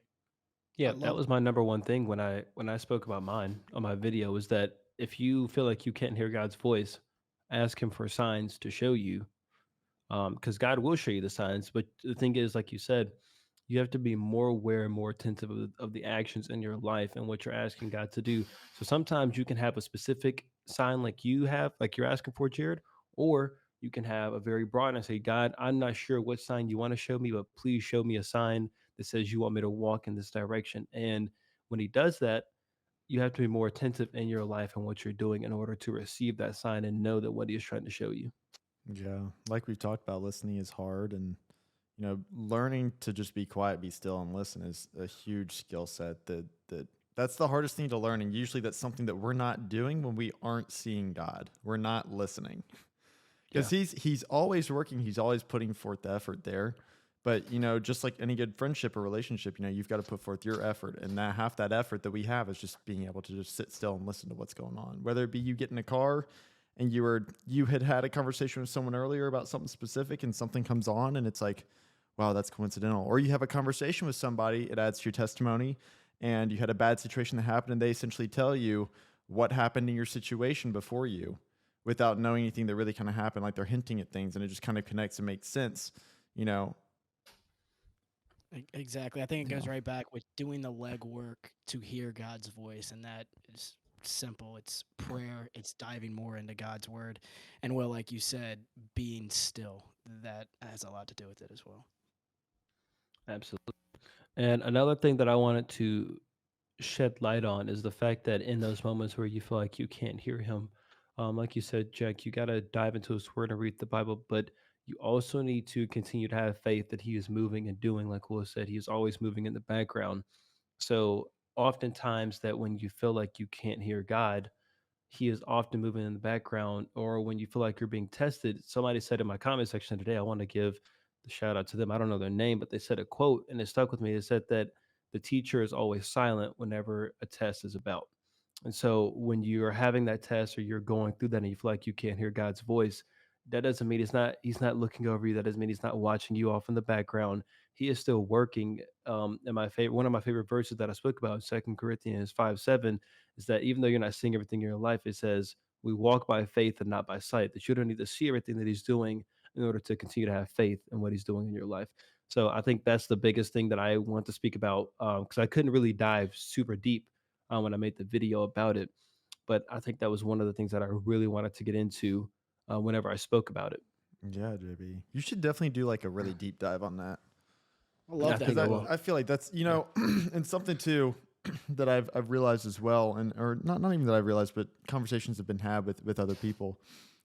I Yeah, that love. was my number one thing when I spoke about mine on my video, was that if you feel like you can't hear God's voice, ask him for signs to show you, because God will show you the signs. But the thing is, like you said, you have to be more aware and more attentive of the actions in your life and what you're asking God to do. So sometimes you can have a specific sign like you have, like you're asking for, Jared, or you can have a very broad and say, God, I'm not sure what sign you want to show me, but please show me a sign that says you want me to walk in this direction. And when he does that, you have to be more attentive in your life and what you're doing in order to receive that sign and know that what he is trying to show you. Yeah, like we've talked about, listening is hard, and learning to just be quiet, be still, and listen is a huge skill set. That's the hardest thing to learn, and usually that's something that we're not doing when we aren't seeing God. We're not listening because Yeah. he's always working. He's always putting forth the effort there. But just like any good friendship or relationship, you've got to put forth your effort, and that half that effort that we have is just being able to just sit still and listen to what's going on. Whether it be you get in a car and you had a conversation with someone earlier about something specific, and something comes on, and it's like, wow, that's coincidental. Or you have a conversation with somebody, it adds to your testimony, and you had a bad situation that happened, and they essentially tell you what happened in your situation before you without knowing anything that really kind of happened. Like, they're hinting at things, and it just kind of connects and makes sense. You know, Exactly. I think it you goes know. right back with doing the legwork to hear God's voice, and that is simple. It's prayer. It's diving more into God's word, and well, like you said, being still. That has a lot to do with it as well. Absolutely. And another thing that I wanted to shed light on is the fact that in those moments where you feel like you can't hear him, like you said, Jack, you got to dive into his word and read the Bible, but you also need to continue to have faith that he is moving and doing. Like Will said, he is always moving in the background. So oftentimes that when you feel like you can't hear God, he is often moving in the background. Or when you feel like you're being tested, somebody said in my comment section today, I want to give the shout out to them. I don't know their name, but they said a quote and it stuck with me. It said that the teacher is always silent whenever a test is about. And so when you're having that test or you're going through that and you feel like you can't hear God's voice, that doesn't mean he's not looking over you. That doesn't mean he's not watching you off in the background. He is still working. And my favorite one of my favorite verses that I spoke about, 2 Corinthians 5:7, is that even though you're not seeing everything in your life, it says we walk by faith and not by sight. That you don't need to see everything that he's doing in order to continue to have faith in what he's doing in your life. So I think that's the biggest thing that I want to speak about, because I couldn't really dive super deep when I made the video about it. But I think that was one of the things that I really wanted to get into whenever I spoke about it. Yeah, JB. You should definitely do like a really deep dive on that. I love I that. think I Because will. I feel like that's, and something too that I've realized as well, and or not even that I've realized, but conversations have been had with other people,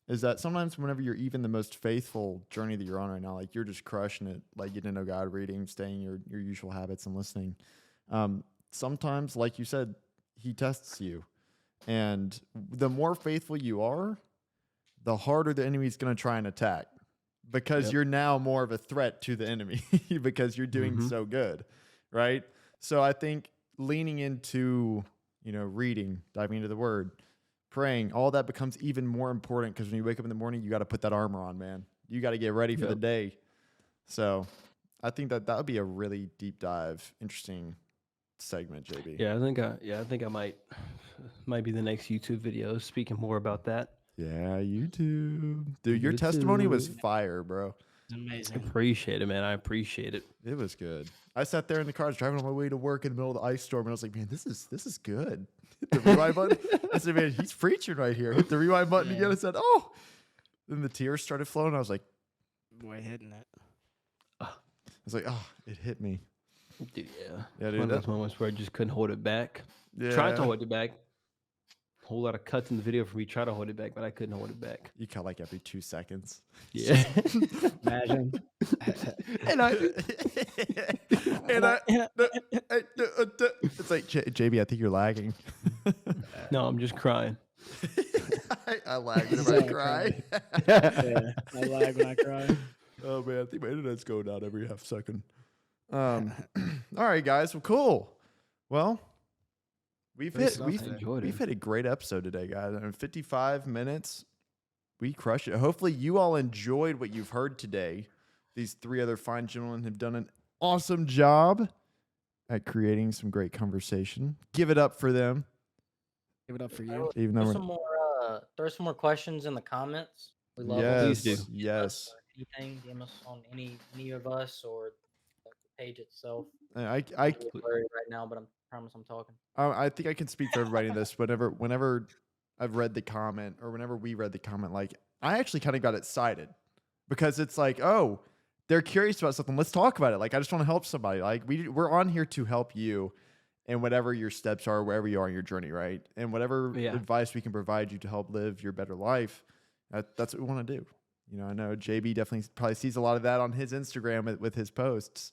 is that sometimes whenever you're even the most faithful journey that you're on right now, like you're just crushing it, like getting to know God, reading, staying your usual habits and listening. Sometimes, like you said, he tests you. And the more faithful you are, the harder the enemy's going to try and attack, because Yep. you're now more of a threat to the enemy because you're doing Mhm. so good, right? So I think leaning into, reading, diving into the word, praying, all that becomes even more important, because when you wake up in the morning, you got to put that armor on, man. You got to get ready for the Yep. day. So I think that would be a really deep dive, interesting segment, JB. Yeah, I think I might be the next YouTube video speaking more about that. Yeah, YouTube. Dude, your testimony was YouTube. fire, bro. It's amazing. Appreciate it, man. I appreciate it. It was good. I sat there in the car, I was driving on my way to work in the middle of the ice storm, and I was like, man, this is good. Hit the rewind button. I said, man, he's preaching right here. Hit the rewind button again. I said, oh. Then the tears started flowing. I was like, Boy, hitting it. it hit me. Dude, yeah. Yeah, dude. One of those moments where I just couldn't hold it back. Yeah. Tried to hold it back. Whole lot of cuts in the video for me. Try to hold it back, but I couldn't hold it back. You cut like every 2 seconds. Yeah. Imagine. and I it's like, JB, I think you're lagging. no, I'm just crying. I lag whenever I Exactly. cry. Yeah, I lag when I cry. Oh man, I think my internet's going down every half second. All right, guys. Well, cool. Well, we've Great hit stuff we've, today. Enjoyed we've it. hit a great episode today, guys. In 55 minutes, we crushed it. Hopefully, you all enjoyed what you've heard today. These 3 other fine gentlemen have done an awesome job at creating some great conversation. Give it up for them. Give it up for you. Even though Throw some more questions in the comments. We love yes, Please do. yes. anything. DM us on any of us or the page itself. I I'm a little blurry right now, but I promise I'm talking. I think I can speak for everybody in this. Whenever I've read the comment, or whenever we read the comment, like I actually kind of got excited, because it's like, oh, they're curious about something. Let's talk about it. Like I just want to help somebody. Like we're on here to help you, and whatever your steps are, wherever you are in your journey, right? And whatever Yeah. advice we can provide you to help live your better life, that's what we want to do. I know JB definitely probably sees a lot of that on his Instagram with his posts,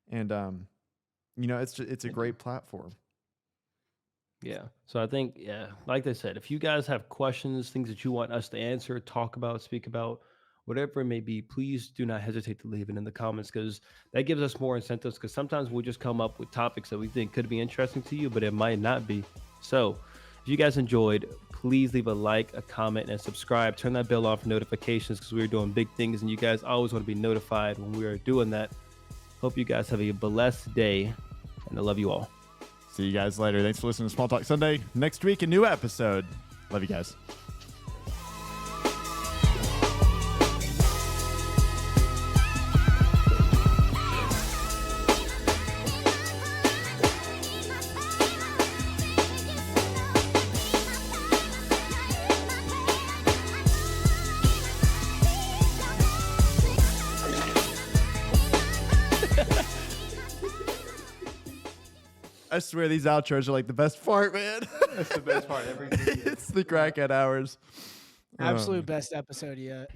and it's a great platform. Yeah. So I think, yeah, like they said, if you guys have questions, things that you want us to answer, talk about, speak about, whatever it may be, please do not hesitate to leave it in the comments, because that gives us more incentives, because sometimes we'll just come up with topics that we think could be interesting to you, but it might not be. So if you guys enjoyed, please leave a like, a comment, and subscribe. Turn that bell on for notifications, because we're doing big things and you guys always want to be notified when we are doing that. Hope you guys have a blessed day, and I love you all. See you guys later. Thanks for listening to Small Talk Sunday. Next week, a new episode. Love you guys. I swear these outros are like the best part, man. That's the best part every It's the crackhead hours. Absolute best episode yet.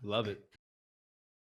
Love it.